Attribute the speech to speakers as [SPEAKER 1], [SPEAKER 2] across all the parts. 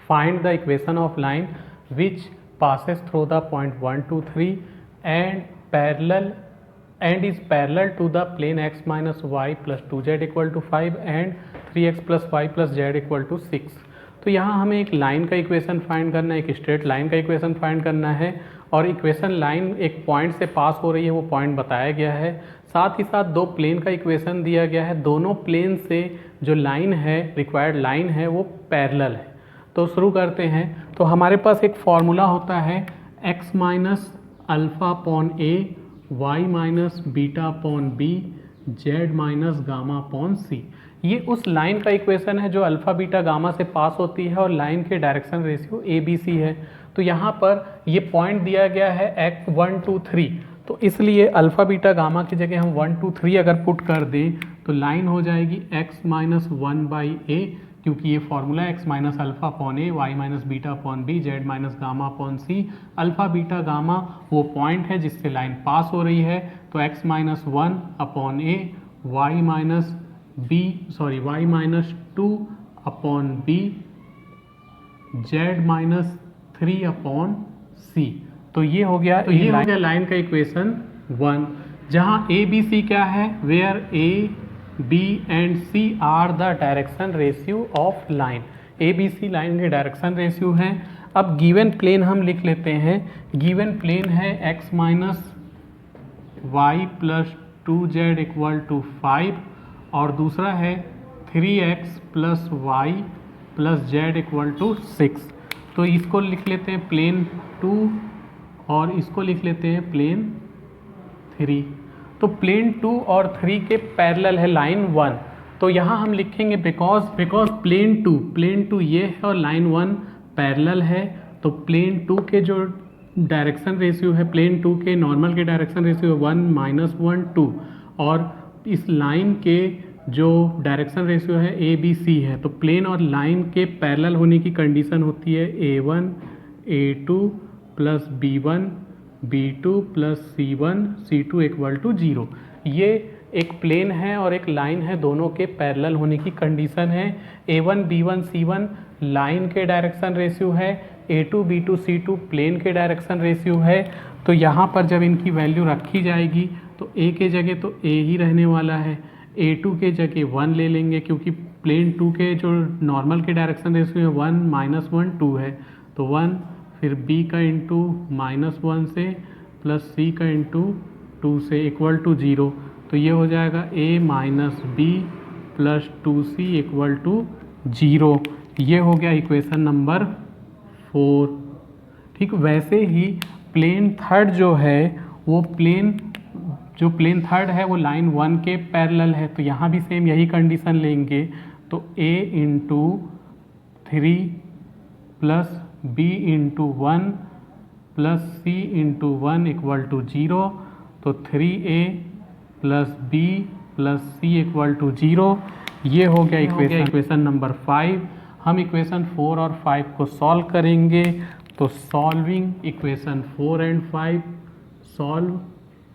[SPEAKER 1] find the equation of line which passes through the point 1 2 3 and is parallel to the plane x minus y plus 2z equal to 5 and 3x plus y plus z equal to 6। तो यहाँ हमें एक line का equation find करना है, एक straight line का equation find करना है, और इक्वेशन लाइन एक पॉइंट से पास हो रही है, वो पॉइंट बताया गया है। साथ ही साथ दो प्लेन का इक्वेशन दिया गया है, दोनों प्लेन से जो लाइन है, रिक्वायर्ड लाइन है, वो पैरेलल है। तो शुरू करते हैं। तो हमारे पास एक फॉर्मूला होता है x minus alpha upon a, y minus beta upon b, z minus gamma upon c. ये उस लाइन का इक्वेशन है जो अल्फ़ा बीटा गामा से पास होती है और लाइन के direction ratio A B C है। तो यहाँ पर ये पॉइंट दिया गया है x 1 2 3, तो इसलिए अल्फ़ा बीटा गामा की जगह हम 1 2 3 अगर पुट कर दें तो लाइन हो जाएगी x माइनस 1 बाई ए, क्योंकि ये formula x minus alpha upon a, y minus beta upon b, z minus gamma upon c. Alpha beta gamma वो पॉइंट है जिससे लाइन पास हो रही है, तो x minus 1 upon a, y minus 2 upon b, z minus 3 upon c. तो ये हो गया, तो ये हो गया लाइन का इक्वेशन 1, जहाँ ए बी सी क्या है, where A B and C are the direction ratio of line. A B C line के डायरेक्शन रेशियो हैं। अब गिवन प्लेन हम लिख लेते हैं। गिवन प्लेन है x minus y plus 2z equal to 5 और दूसरा है 3x plus y plus z equal to 6। तो इसको लिख लेते हैं प्लेन 2 और इसको लिख लेते हैं प्लेन 3। तो प्लेन 2 और 3 के पैरेलल है लाइन 1, तो यहाँ हम लिखेंगे बिकॉज प्लेन 2 ये है और लाइन 1 पैरेलल है, तो प्लेन 2 के जो डायरेक्शन रेशियो है, प्लेन 2 के नॉर्मल के डायरेक्शन रेशियो 1 माइनस 1 2, और इस लाइन के जो डायरेक्शन रेशियो है ए बी सी है। तो प्लेन और लाइन के पैरेलल होने की कंडीशन होती है a1 a2 plus b1 b2 plus c2 equal to 0। ये एक प्लेन है और एक लाइन है, दोनों के पैरेलल होने की कंडीशन है। a1 b1 c1 लाइन के डायरेक्शन रेशियो है, a2 b2 c2 प्लेन के डायरेक्शन रेशियो है। तो यहाँ पर जब इनकी वैल्यू रखी जाएगी तो a के जगह तो a ही रहने वाला है, a2 के जगह 1 ले लेंगे, क्योंकि प्लेन 2 के जो नॉर्मल के डायरेक्शन रेशियो है 1 माइनस 1 2 है, तो 1, फिर b का इंटू माइनस 1 से प्लस c का इंटू 2 से इक्वल टू 0। तो ये हो जाएगा a minus b plus 2c equal to 0। ये हो गया इक्वेशन नंबर 4। ठीक, वैसे ही प्लेन थर्ड जो है वो प्लेन थर्ड है वो लाइन 1 के पैरेलल है, तो यहाँ भी सेम यही कंडीशन लेंगे। तो a into 3 plus b into 1 plus c into 1 equal to 0, तो 3a plus b plus c equal to 0। ये हो गया इक्वेशन नंबर 5। हम इक्वेशन 4 और 5 को सॉल्व करेंगे। तो solving equation 4 and 5, solve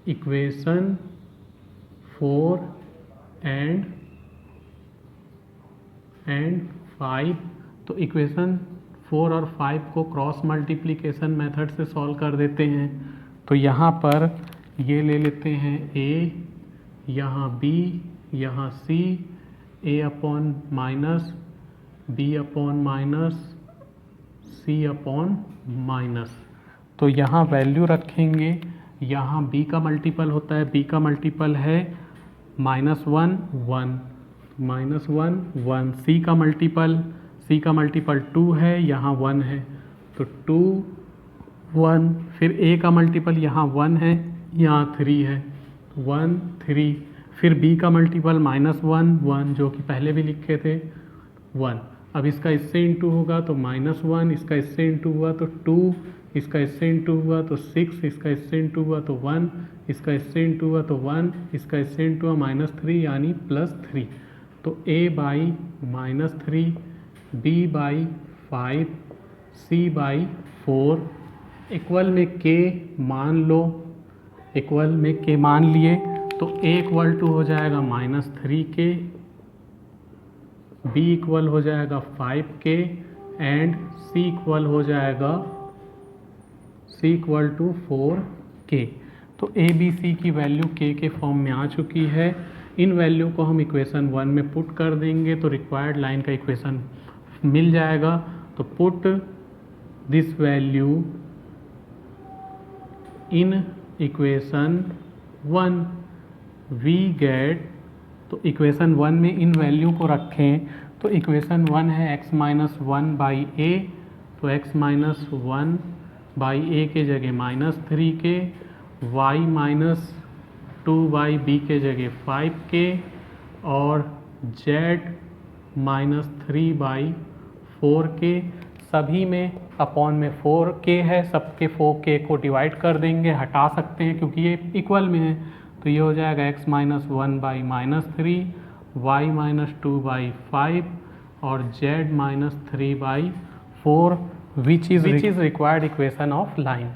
[SPEAKER 1] equation 4 and 5। तो इक्वेशन 4 और 5 को क्रॉस मल्टीप्लिकेशन मेथड से सॉल्व कर देते हैं। तो यहाँ पर ये ले लेते हैं a, यहाँ b, यहाँ c, a upon minus, b upon minus, c upon minus. तो यहाँ वैल्यू रखेंगे, यहाँ b का मल्टीपल होता है, b का मल्टीपल है माइनस 1 1, माइनस 1 1, c का मल्टीपल 2 है, यहाँ 1 है, तो 2 1, फिर a का मल्टीपल यहाँ 1 है, यहाँ 3 है, 1 3, फिर b का मल्टीपल माइनस 1 1 जो कि पहले भी लिखे थे 1। अब इसका इससे इंटू होगा तो माइनस 1, इसका इससे इंटू हुआ तो 2, इसका इससे इंटू हुआ तो 6, इसका इससे इंटू हुआ तो 1, इसका इससे इंटू हुआ तो 1, इसका इससे इंटू हुआ माइनस 3 यानी प्लस 3। तो a by minus 3, b by 5, c by 4, equal में k मान लो, इक्वल में k मान लिए, तो a इक्वल टू हो जाएगा माइनस 3k, b इक्वल हो जाएगा 5k एंड c इक्वल हो जाएगा c इक्वल टू 4k। तो ए बी सी की वैल्यू k के फॉर्म में आ चुकी है। इन वैल्यू को हम इक्वेशन 1 में पुट कर देंगे तो रिक्वायर्ड लाइन का इक्वेशन मिल जाएगा। तो put this value in equation 1 we get, तो इक्वेशन 1 में इन वैल्यू को रखें तो इक्वेशन 1 है x माइनस 1 बाई ए, तो x माइनस 1 बाई ए के जगह -3k, y minus 2 by B के जगह 5k और z माइनस 3 बाई 4k। सभी में अपॉन में 4k है, सबके 4k को डिवाइड कर देंगे, हटा सकते हैं क्योंकि ये इक्वल में है। तो ये हो जाएगा x minus 1 by -3, y minus 2 by 5 और z minus 3 by 4 which is required equation of line.